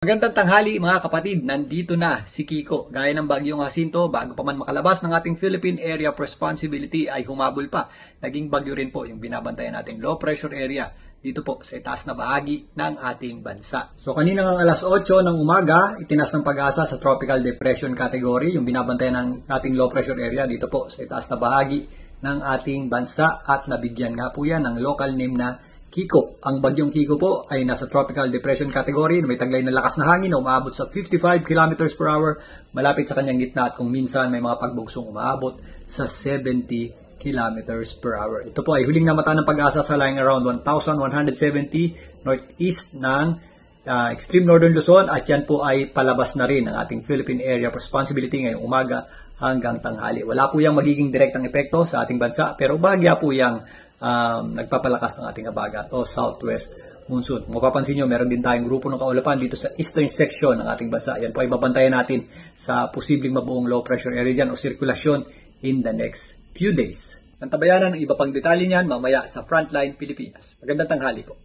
Magandang tanghali mga kapatid, nandito na si Kiko. Gaya ng bagyong Jacinto, bago pa man makalabas ng ating Philippine Area of Responsibility ay humabol pa. Naging bagyo rin po yung binabantayan nating low pressure area dito po sa itaas na bahagi ng ating bansa. So kanina ng alas 8 ng umaga, itinas ng Pag-asa sa Tropical Depression category yung binabantayan ng ating low pressure area dito po sa itaas na bahagi ng ating bansa at nabigyan nga po yan ng local name na Kiko. Ang bagyong Kiko po ay nasa Tropical Depression category na may taglay na lakas na hangin na umaabot sa 55 km per hour malapit sa kanyang gitna at kung minsan may mga pagbugsong umaabot sa 70 km per hour. Ito po ay huling namata ng Pag-asa sa lying around 1,170 northeast ng extreme northern Luzon at yan po ay palabas na rin ng ating Philippine Area of Responsibility ngayong umaga hanggang tanghali. Wala po yung magiging direktang epekto sa ating bansa pero bahagya po yung nagpapalakas ng ating habagat o southwest monsoon. Kung mapapansin nyo, meron din tayong grupo ng kaulapan dito sa eastern section ng ating bansa. Yan po ay babantayan natin sa posibleng mabuong low pressure area dyan o sirkulasyon in the next few days. Antabayanan ang iba pang detalye niyan mamaya sa Frontline Pilipinas. Magandang tanghali po.